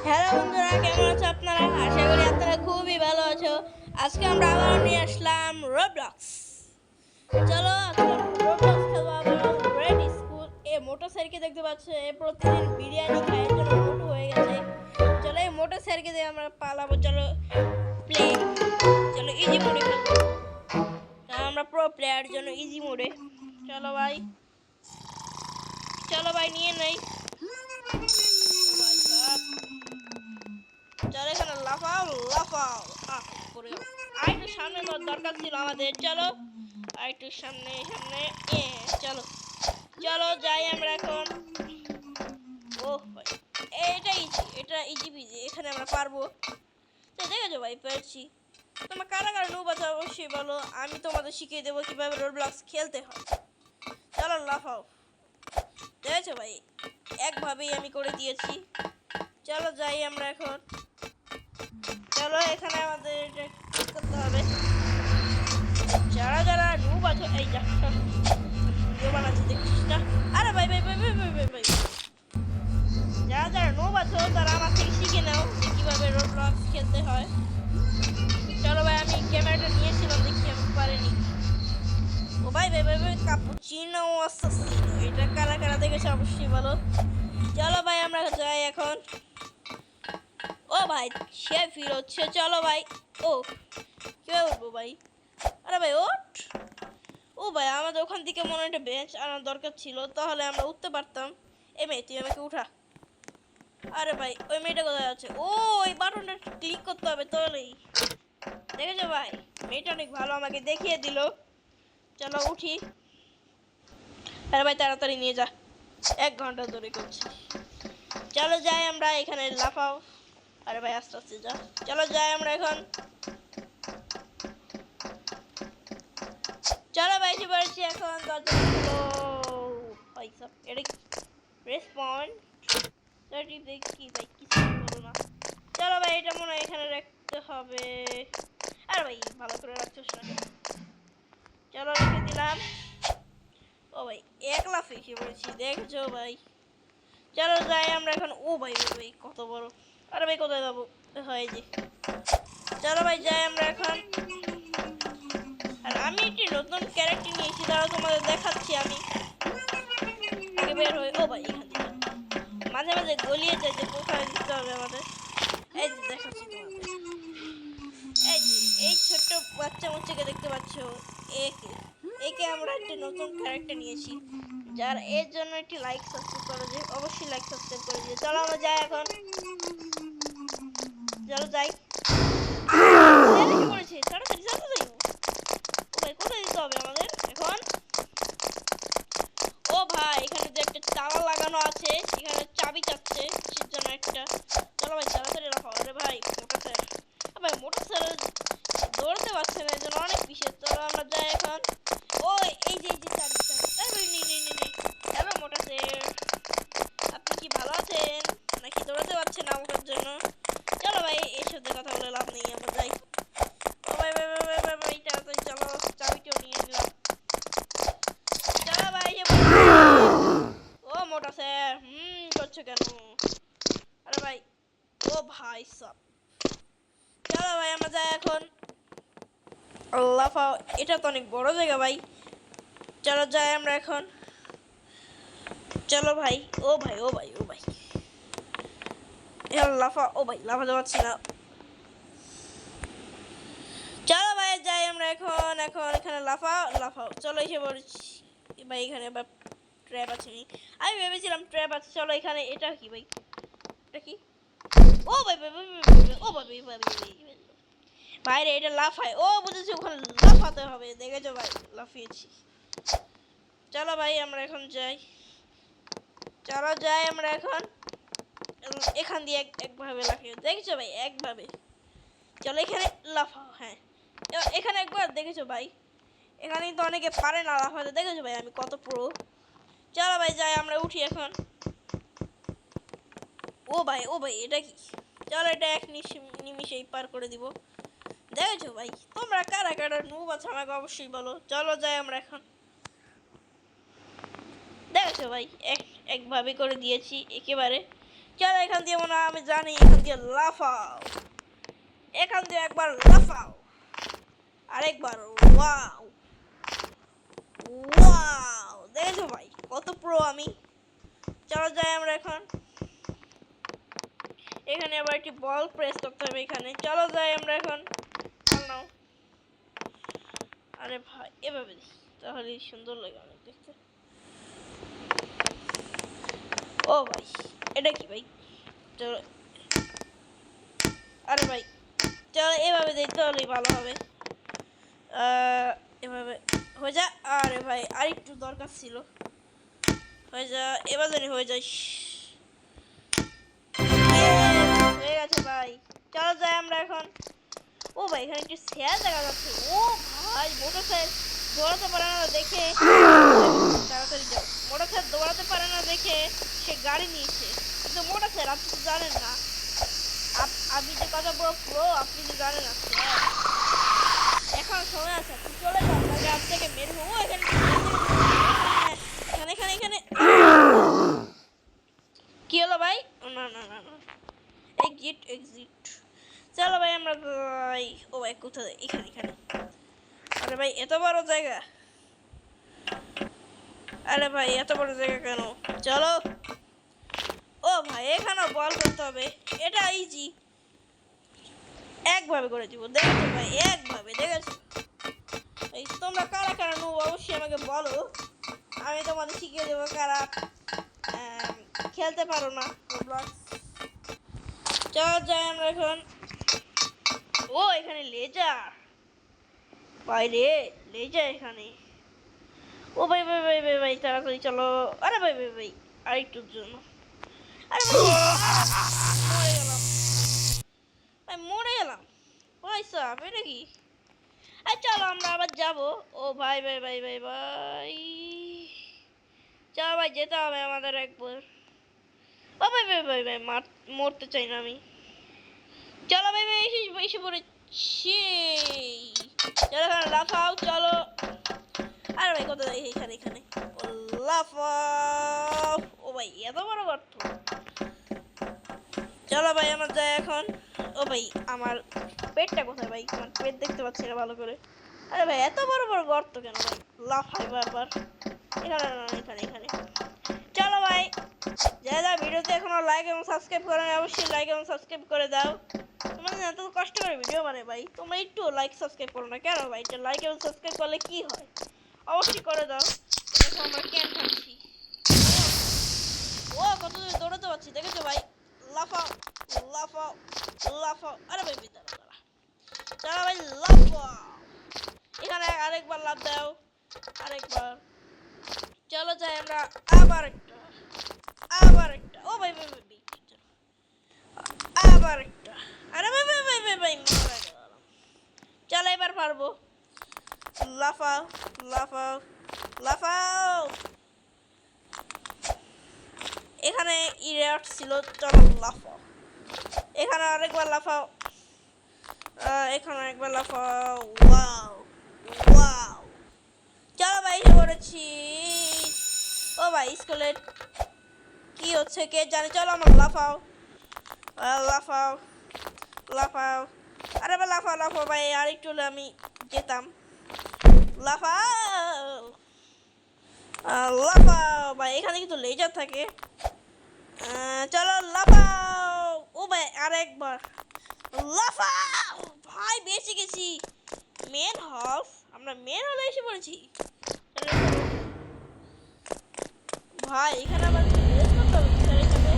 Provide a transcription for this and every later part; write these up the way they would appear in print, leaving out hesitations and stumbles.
Hello বন্ধুরা, কেমন আছো আপনারা? আশা করি আপনারা খুবই ভালো আছো। আজকে আমরা আবার নিয়ে আসলাম রোবলক্স। চলো আজকে রোবলক্স খেলবো আবার। রেড স্কুল এ মোটর স্যারকে দেখতে পাচ্ছে, এ প্রতিদিন বিরিয়ানি খায়, এর জন্য মোটু হয়ে গেছে। চলো এই মোটর স্যারকে দিয়ে আমরা পালাবো। চলো প্লে, চলো ইজি মোডে খেলবো। আমরা প্রো প্লেয়ার জন্য ইজি মোডে। চলো ভাই, চলো ভাই নিয়ে নেই। ভাই সাব, চলো এখানে লাফাও লাফাও। পড়ে গেল। আর একটু সামনে দরকার ছিল আমাদের। চলো আর একটু সামনে সামনে। চলো চলো যাই আমরা এখন। ওহ ভাই, এটা ইজি, এটা ইজি বিজি, এখানে আমরা পারবো। তো দেখেছো ভাই, পারছি। তোমার কারা কারা নুব আছে অবশ্যই বলো, আমি তোমাদের শিখিয়ে দেবো কিভাবে রোবলক্স খেলতে হয়। চলো লাফাও। দেখেছো ভাই, একভাবেই আমি করে দিয়েছি। চলো যাই আমরা এখন। চলো এখানে আমাদের এটা ঠিক করতে হবে। যারা যারা নুব আছো, এই যা ভিডিও বানাচ্ছি দেখছিস না? আরে ভাই ভাই ভাই ভাই ভাই ভাই ভাই, যারা যারা নুব আছো তারা আমার থেকে শিখে নাও যে কিভাবে রোবলক্স খেলতে হয়। চলো ভাই, আমি ক্যামেরাটা নিয়েছিলাম, দেখি আমি পারিনি। ও ভাই ভাই ভাই ভাই, কাপুচিনো অ্যাসাসিনো, এটা কারা কারা দেখেছে অবশ্যই বলো। চলো ভাই আমরা যাই এখন। ও ভাই, সে ফিল হচ্ছে। চলো ভাই। ও কিভাবে উঠবো ভাই? আরে ভাই ওঠ। ও ভাই, আমাদের ওখান থেকে মনে হয় একটা বেঞ্চ আনার দরকার ছিল, তাহলে আমরা উঠতে পারতাম। এ মেয়ে, তুই আমাকে উঠা। আরে ভাই, ওই মেয়েটা কোথায় আছে? ও, ওই বাটনটা ক্লিক করতে হবে তাহলেই। দেখেছো ভাই, মেয়েটা অনেক ভালো, আমাকে দেখিয়ে দিল। চলো উঠি। আরে ভাই তাড়াতাড়ি নিয়ে যা, 1 ঘন্টা ধরে করছি। চলো যাই আমরা, এখানে লাফাও। আরে ভাই আস্তে আস্তে যা। চলো যাই আমরা এখন। চলো ভাই, এসে পড়েছি এখন। দরজা খুলো ভাই সব। এটা রেসপন্ড কি ভাই, কিছু বলো না। চলো ভাই, এটা মনে হয় এখানে রাখতে হবে। আরে ভাই ভালো করে রাখছিস না। চলো রেখে দিলাম। ও ভাই, এক লাফে এসে পড়েছি, দেখছো ভাই। চলো যাই আমরা এখন। ও ভাই ভাই ভাই, কত বড়। আরে ভাই কোথায় যাবো? হয় যে। চলো ভাই যাই আমরা এখন। আর আমি একটি নতুন ক্যারেক্টার নিয়েছি, তারা তোমাদের দেখাচ্ছি আমি। আগে বের হয়ে, ও ভাই এখান থেকে মাঝে মাঝে গলিয়ে যায় যে কোথায় দিতে হবে আমাদের। এই যে দেখাচ্ছি তোমাদের। এই যে এই ছোট্ট বাচ্চা মুচ্চাকে দেখতে পাচ্ছ, একে একে আমরা একটা নতুন ক্যারেক্টার নিয়েছি, যার এর জন্য একটি লাইক সাবস্ক্রাইব করে দিয়ে, অবশ্যই লাইক সাবস্ক্রাইব করে দিয়ে। চলো আমরা যাই এখন। চলো যাই। পড়েছে, তাড়াতাড়ি তাড়াতাড়ি। ও ভাই কোথায় দিতে হবে আমাদের এখন? ও ভাই, এখানে যে একটা তালা লাগানো আছে, এখানে চাবি চাচ্ছে কিসের জন্য একটা। চলো ভাই তাড়াতাড়ি রাখো। আরে ভাই মোটর স্যার, ভাই মোটর স্যার দৌড়তে পারছে না, এর জন্য অনেক পিছিয়ে। চলো আমরা যাই এখন। ও এই যে চাবি চাবি। আরে ভাই নেই নেই নেই নেই। হ্যালো মোটর স্যার, আপনি কি ভালো আছেন নাকি দৌড়াতে পারছেন আমাদের জন্য? চলো ভাই, এসব দিয়ে কথা বলে লাভ নেই, আমরা যাই। ও ভাই ভাই ভাই ভাই ভাই ভাই, তাড়াতাড়ি চলো, চাবিটাও নিয়ে নিলাম। চলো ভাই, ও মোটা স্যার, করছো কেন? আরে ভাই, ও ভাই সব। চলো ভাই আমরা যাই এখন। লাফাও, এটা তো অনেক বড় জায়গা ভাই। চলো যাই আমরা এখন। চলো ভাই, ও ভাই ও ভাই ও ভাই, লাফা। ও ভাই লাফাতে পারছি না। চলো ভাই যাই আমরা এখন। এখন এখানে লাফাও লাফাও। চলো এসে পড়ছি ভাই, এখানে ট্র্যাপ আছে। আমি ভেবেছিলাম ট্র্যাপ আছে। চলো এখানে, এটা কি ভাই? এটা কি? ও ভাই ভাই ভাই ভাই, ও ভাই ভাই ভাই ভাই ভাইরে, এটা লাফায়। ও বুঝেছি, ওখানে লাফাতে হবে। দেখেছো ভাই, লাফিয়েছি। চলো ভাই আমরা এখন যাই। চলো যাই আমরা এখন। এখান দিয়ে একভাবে লাফিয়ে, দেখেছো ভাই, একভাবে। চলো এখানে লাফাও। হ্যাঁ, এখানে একবার দেখেছো ভাই, এখানে তো অনেকে পারে না লাফাতে। দেখেছো ভাই আমি কত প্রো। চলো ভাই যাই আমরা, উঠি এখন। ও ভাই এটা কি? চলো এটা এক নিমিষেই পার করে দিব। দেখেছো ভাই, তোমরা কারা কারা নুব আছো আমাকে অবশ্যই বলো। চলো যাই আমরা এখন। দেখেছো ভাই, একভাবে করে দিয়েছি একেবারে। চলো এখান দিয়ে মনে হয় আমি জানি, এখান দিয়ে লাফাও, এখান দিয়ে একবার লাফাও, আরেকবার ওয়াও ওয়াও, দেখেছো ভাই কত প্রো আমি। চলো যাই আমরা এখন, এখানে আবার একটি বল প্রেস করতে হবে এখানে। চলো যাই আমরা এখন, নাও। আরে ভাই এভাবে তাহলে সুন্দর লাগে অনেক দেখতে। ও ভাই এটা কি ভাই, চলো আরে ভাই চলো এভাবে দিই তাহলেই ভালো হবে। এভাবে হয়ে যা। আরে ভাই আরেকটু দরকার ছিল, হয়ে যা এবার জানি হয়ে যায়। হয়ে গেছে ভাই। চলো যাই আমরা এখন। ও ভাই এখানে একটু শেয়ার দেখা যাচ্ছে। ও ভাই মোটর সাইকেল দৌড়াতে পারে না দেখে, তাড়াতাড়ি যাও। মোটর সাইকেল দৌড়াতে পারে না দেখে সে গাড়ি নিয়েছে, কিন্তু মোটর সাইকেল আপনি তো জানেন না, আপনি যে কত বড় প্রো আপনি তো জানেন না। এখন সময় আছে, আপনি চলে যান, তাকে আপ থেকে মেরে ও এখানে এখানে এখানে এখানে কি হলো ভাই? না না না না, এক্সিট এক্সিট। চলো ভাই আমরা যাই। ও ভাই কোথায়? এখানে এখানে। আরে ভাই এত বড় জায়গা, আরে ভাই এত বড় জায়গা কেন? চলো। ও ভাই এখানেও বল করতে হবে, এটা ইজি, একভাবে করে দিব। দেখছো ভাই একভাবে, দেখেছো? এই তোমরা কারা কারা নো অবশ্যই আমাকে বলো, আমি তোমাদের শিখিয়ে দেবো কারা খেলতে পারো না রোবলক্স। চল যাই আমরা এখন। ও এখানে লেজার, বাইরে লেজার এখানে। ও ভাই ভাই ভাই ভাই ভাই তাড়াতাড়ি চলো। আরে ভাই ভাই ভাই আরেকটুর জন্য, আরে ভাই মরে গেলাম ভাই, মরে গেলাম ভাই সাহেব, এটা কি? আর চলো আমরা আবার যাবো। ও ভাই ভাই ভাই ভাই ভাই চলো ভাই যেতে হবে আমাদের একবার। ও ভাই ভাই ভাই ভাই মরতে চাই না আমি। চলো ভাই ভাই এসে পড়েছি। চলো এখানে লাফাও চলো। আরে ভাই কত এখানে এখানে লাফাও। ও ভাই এত বড় গর্ত। চলো ভাই আমরা যাই এখন। ও ভাই আমার পেটটা কোথায় ভাই? আমার পেট দেখতে পাচ্ছি না ভালো করে। আরে ভাই এত বড় বড় গর্ত কেন ভাই? লাফাই বারবার। এখানে না এখানে এখানে। চলো ভাই যারা ভিডিওতে এখনো লাইক এবং সাবস্ক্রাইব করেন অবশ্যই লাইক এবং সাবস্ক্রাইব করে দাও। তোমাদের এত কষ্ট করে ভিডিও বানাই ভাই, তোমরা একটু লাইক সাবস্ক্রাইব করো না কেন ভাই? এটা লাইক এবং সাবস্ক্রাইব করলে কি হয়? অবশ্যই করে দাও। দেখো আমরা ক্যাম্প খাচ্ছি। ও কত দূরে দৌড়াতে পারছি দেখেছো ভাই? লাফাও লাফাও লাফাও। আরে ভাই দাঁড়া দাঁড়া, চলো ভাই লাফাও। এখানে আরেকবার লাফ দাও, আরেকবার। চলো যাই আমরা আবার একটা, আবার একটা। ও ভাই ভাই ভাই আবার একটা। আরে ভাই ভাই ভাই ভাই ভাই মারা গেলাম। চলো এবার পারবো। লাফাও লাফাও লাফাও। এখানে ইরেট ছিল, চলো লাফাও। এখানে আরেকবার লাফাও, এখানে একবার লাফাও। Wow wow. চলো ভাই এসে পড়েছি। ও ভাই স্কুলে কি হচ্ছে কে জানে? চলো আমার লাফাও লাফাও লাফাও। আরে ভাই লাফাও লাফাও ভাই, আর একটু হলে আমি যেতাম। লাফাও লাফাও ভাই, এখানে কিন্তু লেজার থাকে। চলো লাফাও। ও ভাই আরেকবার লাফাও। ভাই বেঁচে গেছি। মেন হাউস, আমরা মেন হলে এসে পড়েছি ভাই। এখানে আবার রেস করতে হবে স্যারের সাথে।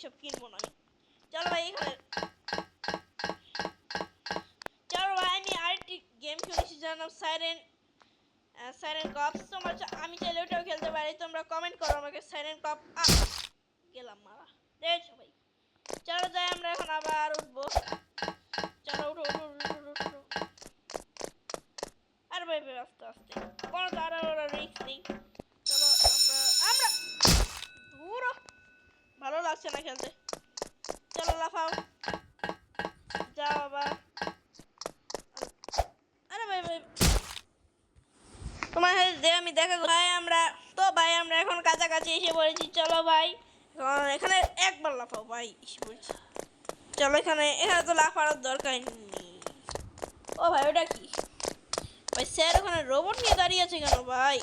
এইসব কিনবো না আমি। চলো ভাই এখানে, চলো ভাই আমি আরেকটি গেম খেলেছি যার নাম সাইরেন কপস। তোমরা আমি চাইলে ওটাও খেলতে পারি, তোমরা কমেন্ট করো আমাকে সাইরেন কপ। গেলাম মারা, দেখছো ভাই। চলো যাই আমরা এখন আবার উঠবো। চলো উঠো উঠো উঠো উঠো উঠো। আর ভাই ভাই আস্তে আস্তে, কোনো তাড়াহুড়ো রিস্ক নেই। চলো আমরা আমরা দূর, ভালো লাগছে না খেলতে। চলো লাফাও, যাও আবার। আরে ভাই ভাই তোমার সাথে যে আমি দেখা ভাই আমরা তো ভাই আমরা এখন কাছাকাছি এসে পড়েছি। চলো ভাই এখানে একবার লাফাও ভাই, এসে পড়েছি। চলো এখানে এখানে তো লাফানোর দরকার নেই। ও ভাই ওটা কি ভাই? স্যার ওখানে রোবট নিয়ে দাঁড়িয়ে আছে কেন ভাই?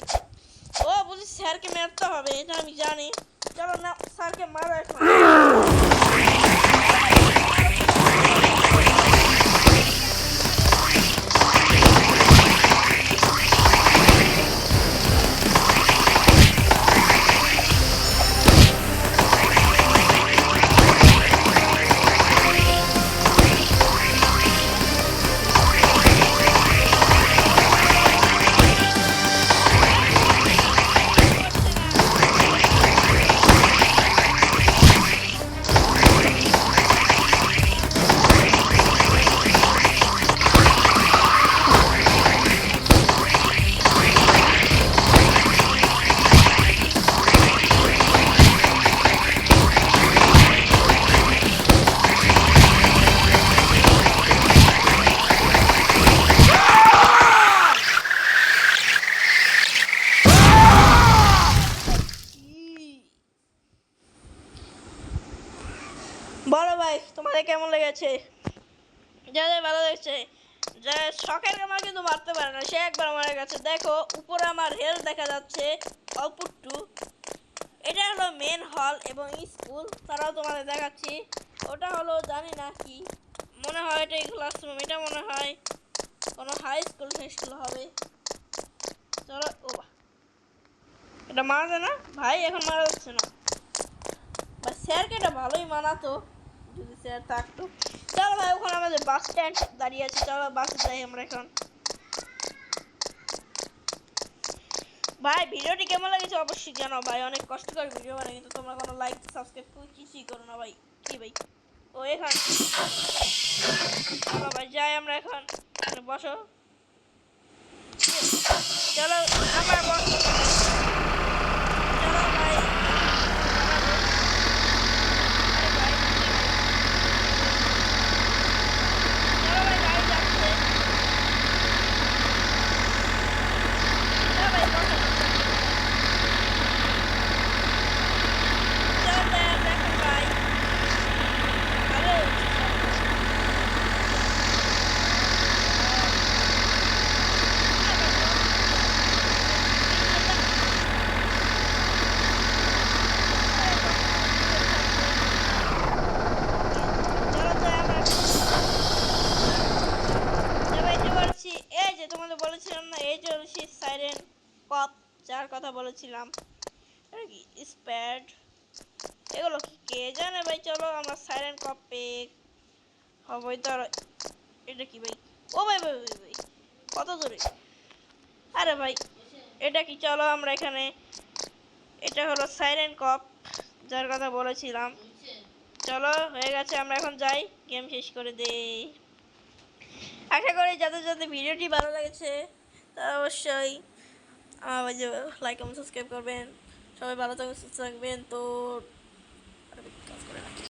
ও বুঝি স্যারকে মারতে হবে, এটা আমি জানি। চলো না স্যারকে মারো এখন। বলো ভাই তোমাদের কেমন লেগেছে? যাদের ভালো লেগেছে, যে শখের আমার কিন্তু মারতে পারে না, সে একবার মারা গেছে। দেখো উপরে আমার হেলথ দেখা যাচ্ছে অল্প একটু। এটা হলো মেন হল এবং স্কুল, তারাও তোমাদের দেখাচ্ছি। ওটা হলো জানি না কি, মনে হয় এটাই ক্লাসরুম। এটা মনে হয় কোনো হাই স্কুল স্কুল হবে। চলো ও বা এটা মারা যায় না ভাই, এখন মারা যাচ্ছে না ভাই। স্যারকে এটা ভালোই মানাতো যদি স্যার থাকতো। চলো ভাই ওখানে আমাদের বাস স্ট্যান্ড দাঁড়িয়ে আছে, চলো বাসে যাই আমরা এখন। ভাই ভিডিওটি কেমন লেগেছে অবশ্যই জানাও ভাই, অনেক কষ্টকর ভিডিও বানাই কিন্তু তোমরা কোনো লাইক সাবস্ক্রাইব কিছুই করো না ভাই। কি ভাই ও এখন চলো ভাই যাই আমরা এখন, বসো। চলো আমরা বসো, চলো ভাই। চলো ভাই গাড়ি যাচ্ছে, চলো ভাই বসো। চলো যাই আমরা এখন ভাই। আরে চলো যাই আমরা। এই যে তোমাদের বলেছিলাম না, এই যে সাইরেন কপ যার কথা বলেছিলাম, স্প্যাড এগুলো কি কে জানে ভাই। চলো আমরা সাইরেন কপ পেয়ে হবই তো। এটা কি ভাই? ও ভাই ভাই ভাই ভাই কত দূরে? আরে ভাই এটা কি? চলো আমরা এখানে, এটা হলো সাইরেন কপ যার কথা বলেছিলাম। চলো হয়ে গেছে, আমরা এখন যাই, গেম শেষ করে দেই। আশা করি যাদের যাদের ভিডিওটি ভালো লেগেছে তারা অবশ্যই আমার লাইক এবং সাবস্ক্রাইব করবেন। সবাই ভালো থাকবেন সুস্থ থাকবেন। তো কাজ করে না।